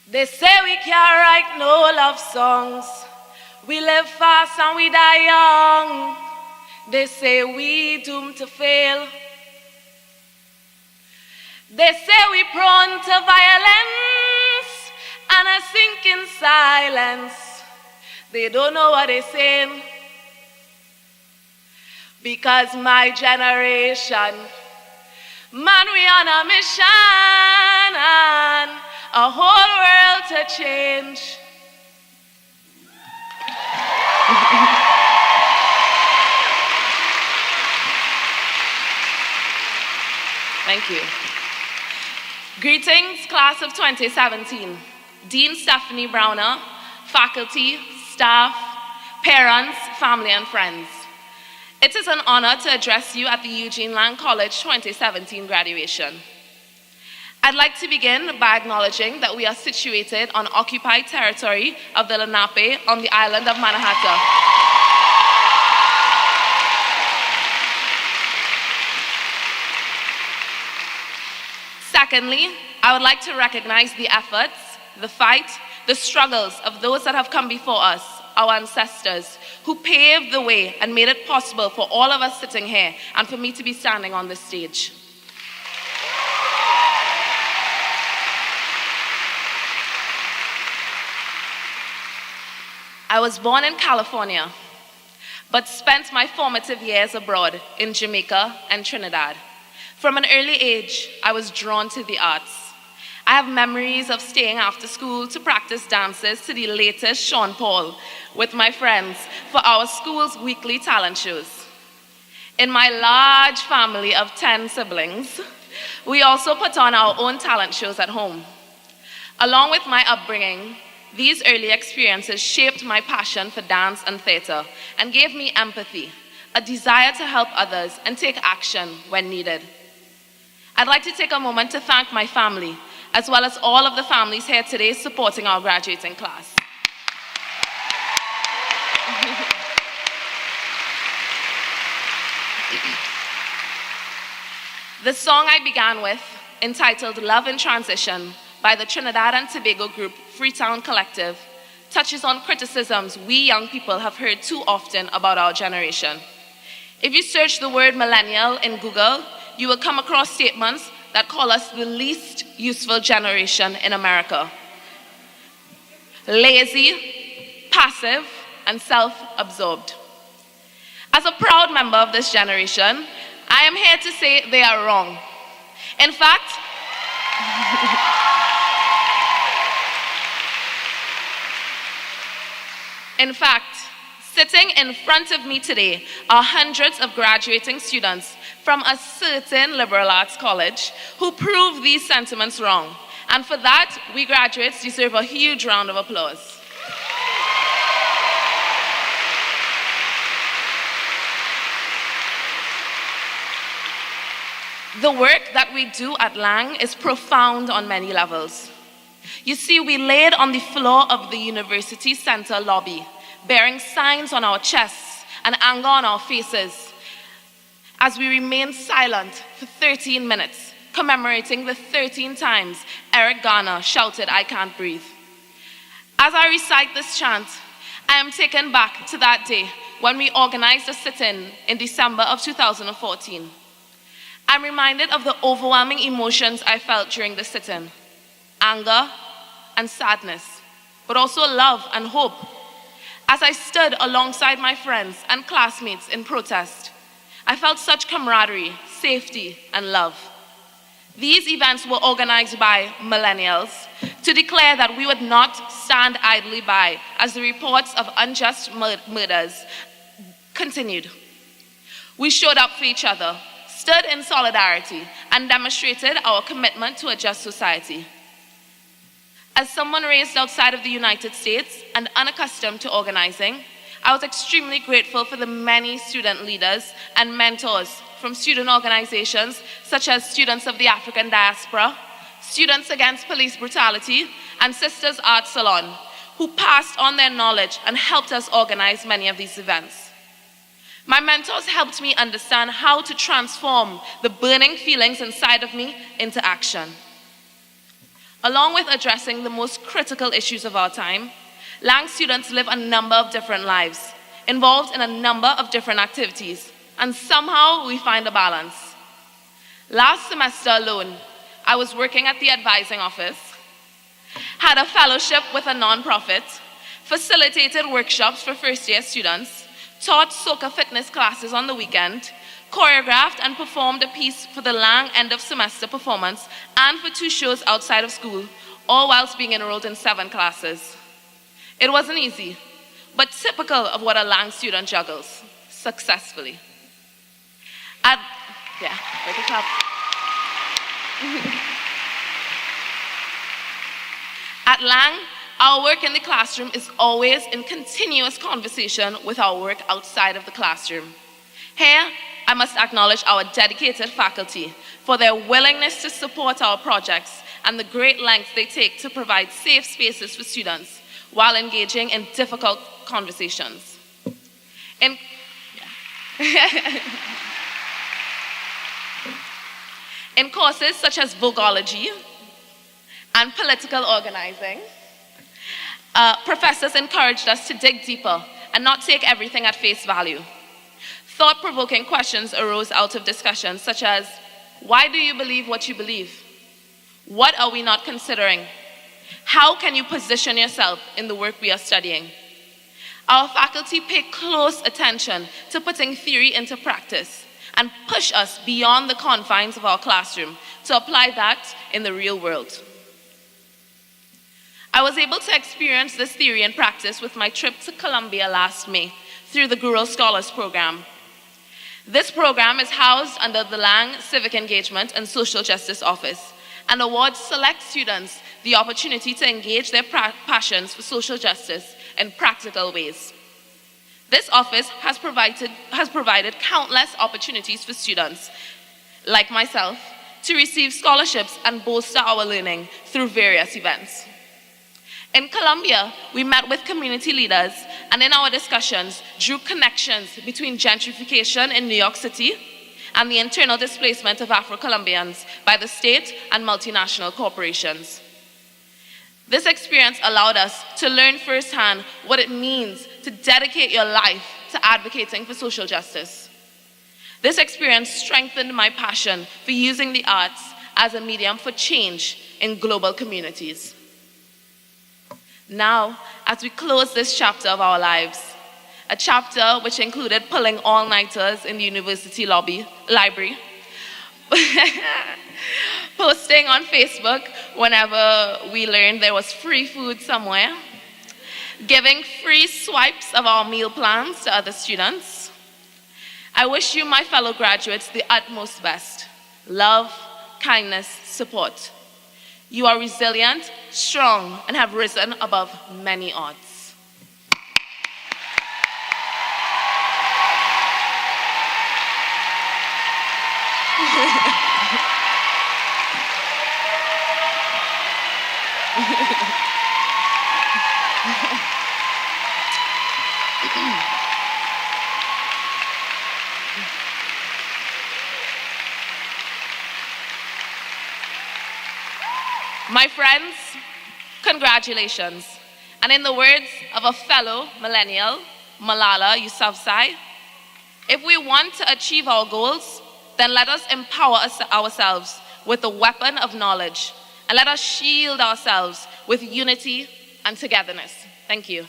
They say we can't write no love songs. We live fast and we die young. They say we doomed to fail. They say we prone to violence and a sinking silence. They don't know what they're saying. Because my generation, man, we on a mission and a whole world to change. Thank you. Greetings, class of 2017. Dean Stephanie Browner, faculty, staff, parents, family, and friends. It is an honor to address you at the Eugene College 2017 graduation. I'd like to begin by acknowledging that we are situated on occupied territory of the Lenape on the island of Manhattan. Secondly, I would like to recognize the efforts, the fight, the struggles of those that have come before us, our ancestors, who paved the way and made it possible for all of us sitting here and for me to be standing on this stage. I was born in California, but spent my formative years abroad in Jamaica and Trinidad. From an early age, I was drawn to the arts. I have memories of staying after school to practice dances to the latest Sean Paul with my friends for our school's weekly talent shows. In my large family of 10 siblings, we also put on our own talent shows at home. Along with my upbringing, these early experiences shaped my passion for dance and theater and gave me empathy, a desire to help others and take action when needed. I'd like to take a moment to thank my family, as well as all of the families here today supporting our graduating class. The song I began with, entitled Love in Transition by the Trinidad and Tobago group Freetown Collective, touches on criticisms we young people have heard too often about our generation. If you search the word millennial in Google, you will come across statements that call us the least useful generation in America. Lazy, passive, and self-absorbed. As a proud member of this generation, I am here to say they are wrong. In fact, sitting in front of me today are hundreds of graduating students from a certain liberal arts college who prove these sentiments wrong. And for that, we graduates deserve a huge round of applause. The work that we do at Lang is profound on many levels. You see, we laid on the floor of the university center lobby, bearing signs on our chests and anger on our faces, as we remained silent for 13 minutes, commemorating the 13 times Eric Garner shouted, "I can't breathe." As I recite this chant, I am taken back to that day when we organized a sit-in in December of 2014. I'm reminded of the overwhelming emotions I felt during the sit-in: anger and sadness, but also love and hope. As I stood alongside my friends and classmates in protest, I felt such camaraderie, safety, and love. These events were organized by millennials to declare that we would not stand idly by as the reports of unjust murders continued. We showed up for each other, stood in solidarity, and demonstrated our commitment to a just society. As someone raised outside of the United States and unaccustomed to organizing, I was extremely grateful for the many student leaders and mentors from student organizations such as Students of the African Diaspora, Students Against Police Brutality, and Sisters Art Salon, who passed on their knowledge and helped us organize many of these events. My mentors helped me understand how to transform the burning feelings inside of me into action. Along with addressing the most critical issues of our time, Lang students live a number of different lives, involved in a number of different activities, and somehow we find a balance. Last semester alone, I was working at the advising office, had a fellowship with a nonprofit, facilitated workshops for first-year students, taught soca fitness classes on the weekend, choreographed and performed a piece for the Lang end-of-semester performance and for 2 shows outside of school, all whilst being enrolled in 7 classes. It wasn't easy, but typical of what a Lang student juggles successfully. At Lang, our work in the classroom is always in continuous conversation with our work outside of the classroom. Here, I must acknowledge our dedicated faculty for their willingness to support our projects and the great lengths they take to provide safe spaces for students while engaging in difficult conversations. In courses such as Vogology and political organizing, professors encouraged us to dig deeper and not take everything at face value. Thought-provoking questions arose out of discussions such as, why do you believe what you believe? What are we not considering? How can you position yourself in the work we are studying? Our faculty pay close attention to putting theory into practice and push us beyond the confines of our classroom to apply that in the real world. I was able to experience this theory in practice with my trip to Colombia last May through the Guru Scholars Program. This program is housed under the Lang Civic Engagement and Social Justice Office and awards select students the opportunity to engage their passions for social justice in practical ways. This office has provided countless opportunities for students, like myself, to receive scholarships and bolster our learning through various events. In Colombia, we met with community leaders and in our discussions drew connections between gentrification in New York City and the internal displacement of Afro-Colombians by the state and multinational corporations. This experience allowed us to learn firsthand what it means to dedicate your life to advocating for social justice. This experience strengthened my passion for using the arts as a medium for change in global communities. Now, as we close this chapter of our lives, a chapter which included pulling all-nighters in the university library, posting on Facebook whenever we learned there was free food somewhere, giving free swipes of our meal plans to other students, I wish you, my fellow graduates, the utmost best. Love, kindness, support. You are resilient, strong, and have risen above many odds. My friends, congratulations. And in the words of a fellow millennial, Malala Yousafzai, if we want to achieve our goals, then let us empower ourselves with the weapon of knowledge, and let us shield ourselves with unity and togetherness. Thank you.